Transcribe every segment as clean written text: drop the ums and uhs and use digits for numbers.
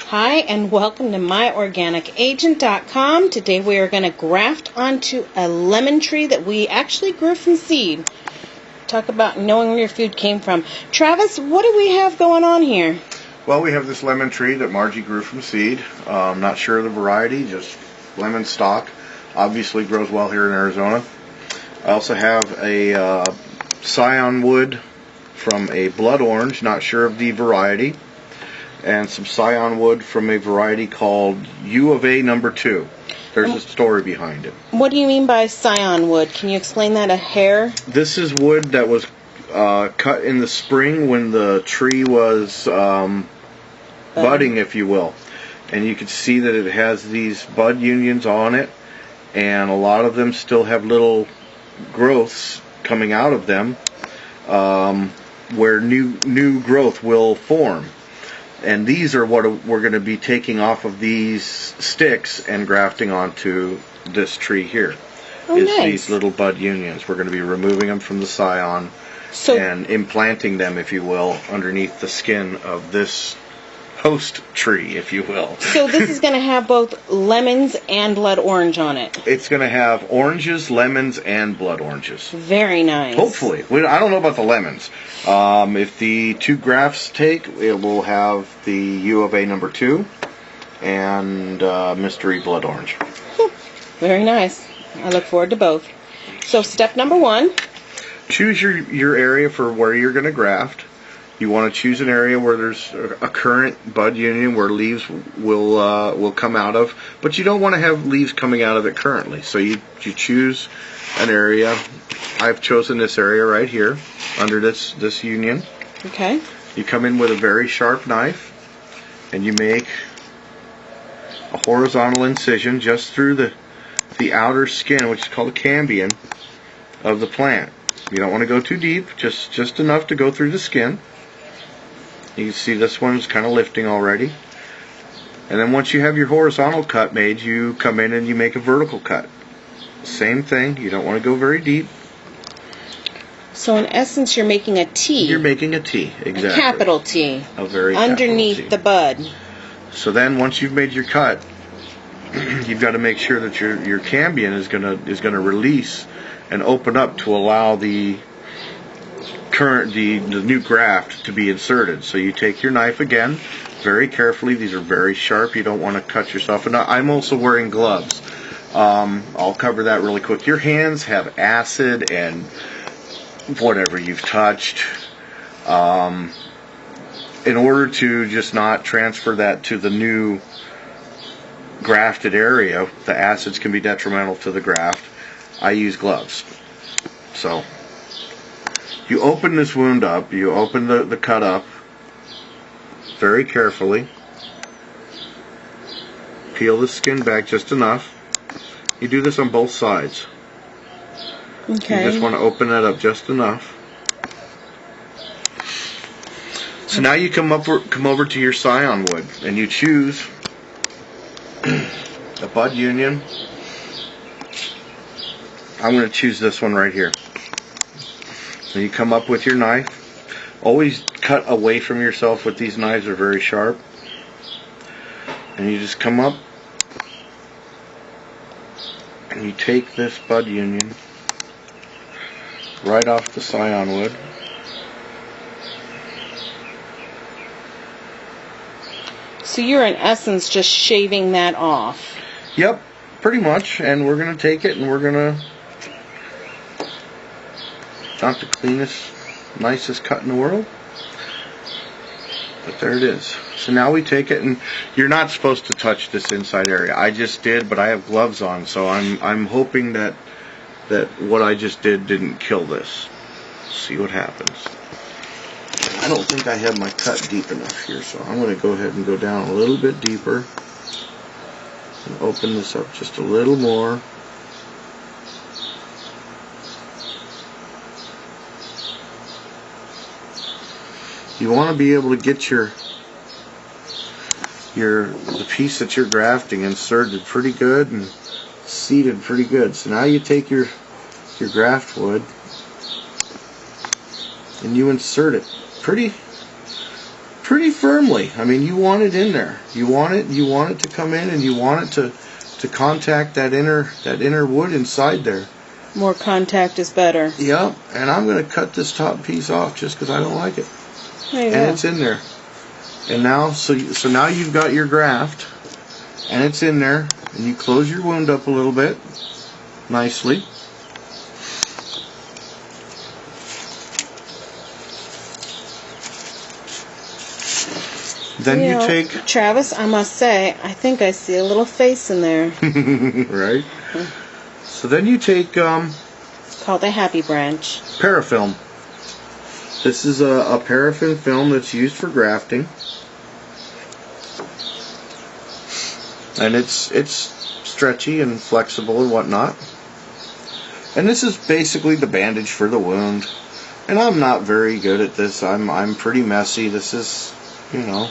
Hi, and welcome to MyOrganicAgent.com. Today we are going to graft onto a lemon tree that we actually grew from seed. Talk about knowing where your food came from. Travis, what do we have going on here? Well, we have this lemon tree that Margie grew from seed. Not sure of the variety, just lemon stock. Obviously grows well here in Arizona. I also have a scion wood from a blood orange, not sure of the variety, and some scion wood from a variety called U of A number 2. There's a story behind it. What do you mean by scion wood? Can you explain that a hair? This is wood that was cut in the spring when the tree was budding, if you will. And you can see that it has these bud unions on it, and a lot of them still have little growths coming out of them where new growth will form. And these are what we're going to be taking off of these sticks and grafting onto this tree here. Nice. These little bud unions. We're going to be removing them from the scion and implanting them, if you will, underneath the skin of this host tree, if you will. So this is going to have both lemons and blood orange on it. It's going to have oranges, lemons, and blood oranges. Very nice. Hopefully. I don't know about the lemons. If the two grafts take, it will have the U of A number 2 and mystery blood orange. Very nice. I look forward to both. So step number 1. Choose your area for where you're going to graft. You want to choose an area where there's a current bud union where leaves will come out of, but you don't want to have leaves coming out of it currently. So you choose an area. I've chosen this area right here under this union. Okay. You come in with a very sharp knife and you make a horizontal incision just through the outer skin, which is called a cambium, of the plant. You don't want to go too deep, just enough to go through the skin. You can see this one's kind of lifting already. And then once you have your horizontal cut made, you come in and you make a vertical cut. Same thing, you don't want to go very deep. So in essence, you're making a T. You're making a T, exactly. A capital T. A very underneath capital T. the bud. So then once you've made your cut, you've got to make sure that your cambium is gonna release and open up to allow the new graft to be inserted. So you take your knife again, very carefully. These are very sharp. You don't want to cut yourself. And I'm also wearing gloves. I'll cover that really quick. Your hands have acid and whatever you've touched. In order to just not transfer that to the new grafted area, the acids can be detrimental to the graft. I use gloves. So you open this wound up, you open the cut up very carefully, peel the skin back just enough. You do this on both sides. Okay. You just want to open that up just enough. So now you come over to your scion wood and you choose a bud union. I'm going to choose this one right here. So you come up with your knife. Always cut away from yourself with these knives, are very sharp. And you just come up and you take this bud union right off the scion wood. So you're in essence just shaving that off. Yep, pretty much. And we're going to take it and we're going to, not the cleanest, nicest cut in the world, but there it is. So now we take it, and you're not supposed to touch this inside area. I just did, but I have gloves on, so I'm hoping that what I just did didn't kill this. See what happens. I don't think I have my cut deep enough here, so I'm going to go ahead and go down a little bit deeper and open this up just a little more. You want to be able to get the piece that you're grafting inserted pretty good and seated pretty good. So now you take your graft wood and you insert it pretty pretty firmly. I mean, you want it in there. You want it to come in, and you want it to contact that inner wood inside there. More contact is better. Yep. And I'm going to cut this top piece off just because I don't like it. There you and go. It's in there. And now, so now you've got your graft, and it's in there, and you close your wound up a little bit, nicely. Then you take... Travis, I must say, I think I see a little face in there. Right? So then you take... called a happy branch. Parafilm. This is a paraffin film that's used for grafting. And it's stretchy and flexible and whatnot. And this is basically the bandage for the wound. And I'm not very good at this. I'm pretty messy. This is, you know...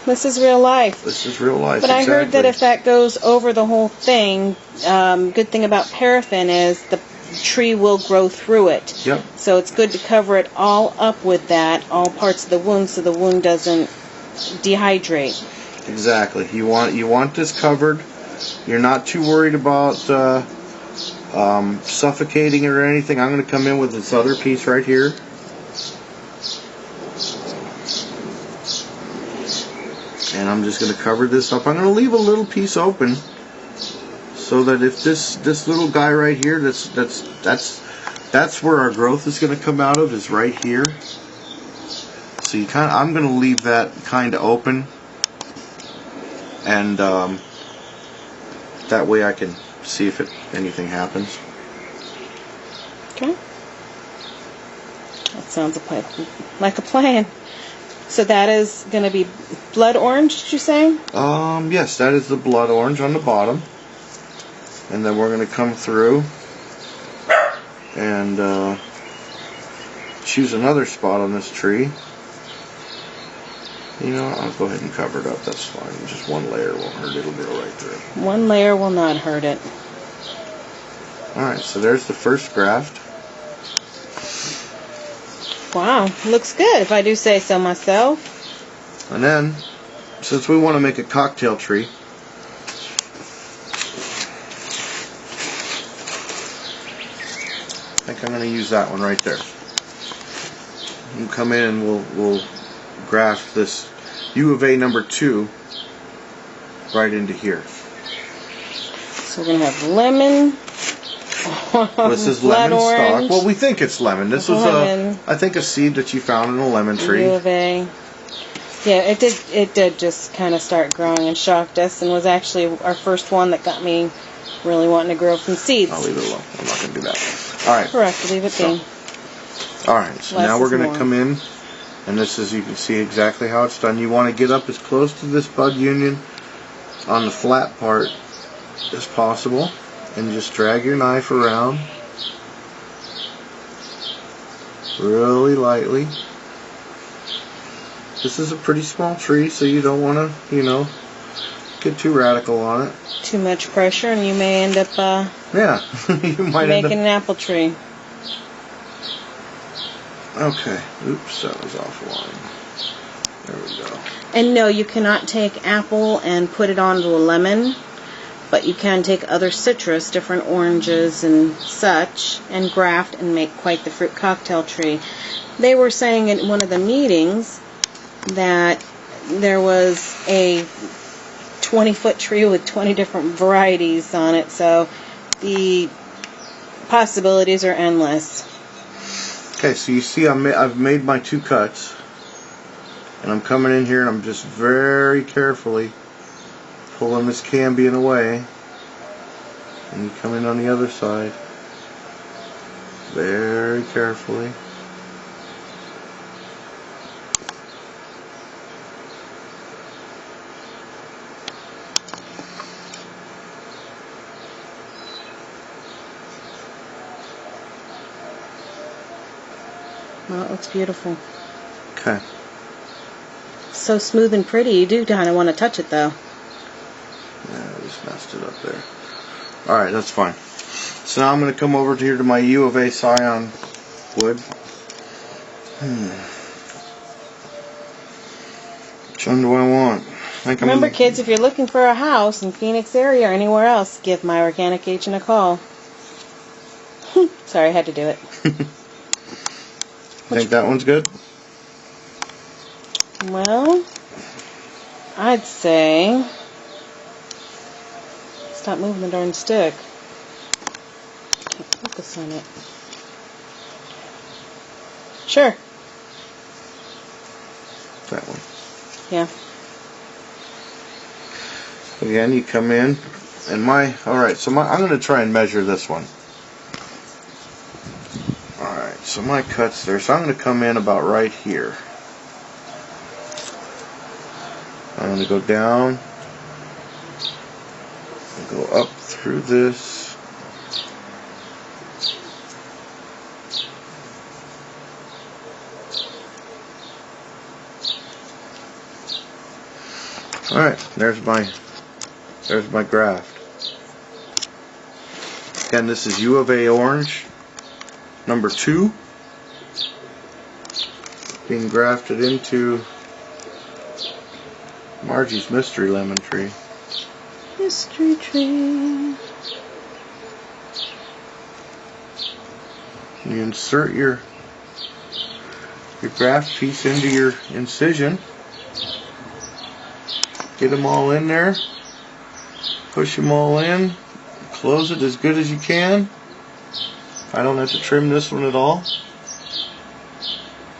This is real life. This is real life. But exactly. I heard that if that goes over the whole thing, good thing about paraffin is the tree will grow through it. Yep. So it's good to cover it all up with that, all parts of the wound, so the wound doesn't dehydrate. Exactly. You want this covered. You're not too worried about suffocating it or anything. I'm going to come in with this other piece right here. And I'm just going to cover this up. I'm going to leave a little piece open so that if this little guy right here, that's where our growth is going to come out of, is right here. So I'm going to leave that kind of open, and that way I can see if anything happens. Okay. That sounds like a plan. So that is going to be blood orange, did you say? Yes, that is the blood orange on the bottom. And then we're going to come through and choose another spot on this tree. You know, I'll go ahead and cover it up. That's fine. Just one layer won't hurt. It'll go right through. One layer will not hurt it. Alright, so there's the first graft. Wow, looks good if I do say so myself. And then, since we want to make a cocktail tree, I think I'm going to use that one right there. We'll come in and we'll graft this U of A number 2 right into here. So we're going to have lemon. This is lemon stalk. Well, we think it's lemon. This was I think a seed that you found in a lemon tree. U of A. Yeah, it did just kind of start growing and shocked us, and was actually our first one that got me really wanting to grow from seeds. I'll leave it alone. I'm not going to do that. All right. Correct. Leave it be. All right. So now we're going to come in, and this is, you can see exactly how it's done. You want to get up as close to this bud union on the flat part as possible. And just drag your knife around really lightly. This is a pretty small tree, so you don't want to, you know, get too radical on it. Too much pressure, and you may end up yeah, you might making an apple tree. Okay. Oops, that was offline. There we go. And no, you cannot take apple and put it onto a lemon. But you can take other citrus, different oranges and such, and graft and make quite the fruit cocktail tree. They were saying in one of the meetings that there was a 20-foot tree with 20 different varieties on it, so the possibilities are endless. Okay, so you see I've made my 2 cuts, and I'm coming in here and I'm just very carefully pulling this cambium away, and you come in on the other side very carefully. Well, it looks beautiful. Okay. So smooth and pretty. You do kind of want to touch it, though. Yeah, I just messed it up there. Alright, that's fine. So now I'm going to come over here to my U of A scion wood. Which one do I want? Remember, kids, if you're looking for a house in Phoenix area or anywhere else, give my organic agent a call. Sorry, I had to do it. Think that one's good? Well, I'd say... Stop moving the darn stick. Can't focus on it. Sure. That one. Yeah. Again, you come in, and alright, so I'm going to try and measure this one. Alright, so my cut's there, so I'm going to come in about right here. I'm going to go down, and go up through this. Alright, there's my graft. Again, this is U of A orange, number 2, being grafted into Margie's mystery lemon tree. Mystery tree. You insert your graft piece into your incision. Get them all in there. Push them all in. Close it as good as you can. I don't have to trim this one at all.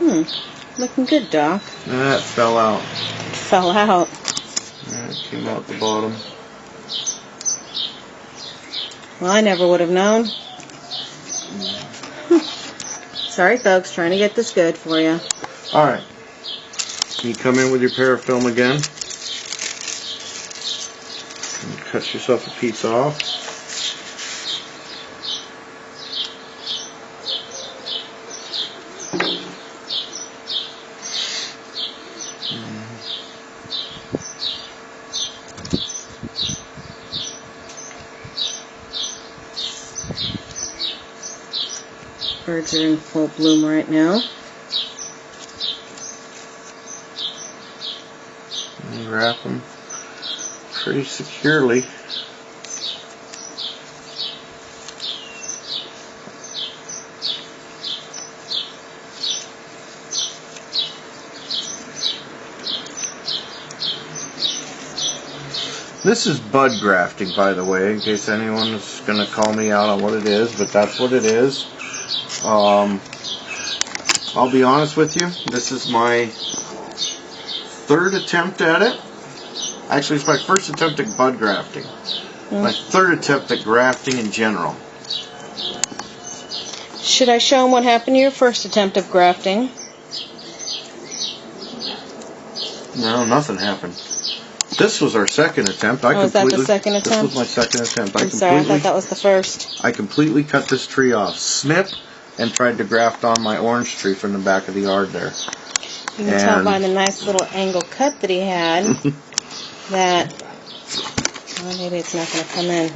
Looking good, Doc. That fell out. It fell out. That came out the bottom. Well, I never would have known. Sorry, folks. Trying to get this good for you. Alright. You come in with your parafilm again. And cut yourself a piece off. Birds are in full bloom right now. And wrap them pretty securely. This is bud grafting, by the way, in case anyone is going to call me out on what it is, but that's what it is. I'll be honest with you, this is my 3rd attempt at it. Actually, it's my 1st attempt at bud grafting. My 3rd attempt at grafting in general. Should I show them what happened to your first attempt of grafting? No, nothing happened. This was our 2nd attempt. Was that the 2nd attempt? This was my 2nd attempt. I'm sorry, I thought that was the first. I completely cut this tree off. Snip, and tried to graft on my orange tree from the back of the yard there. You can tell by the nice little angle cut that he had that, well, maybe it's not going to come in.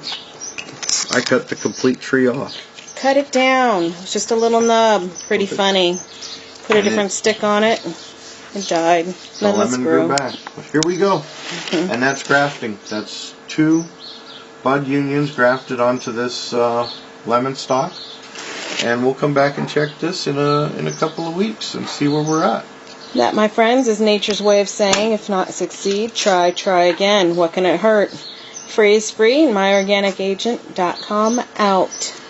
I cut the complete tree off. Cut it down. It was just a little nub. Pretty funny. Put a different stick on it. It died. The lemon grew back. But here we go. And that's grafting. That's 2 bud unions grafted onto this lemon stalk. And we'll come back and check this in a couple of weeks and see where we're at. That, my friends, is nature's way of saying, if not succeed, try again. What can it hurt? Freeze free and myorganicagent.com out.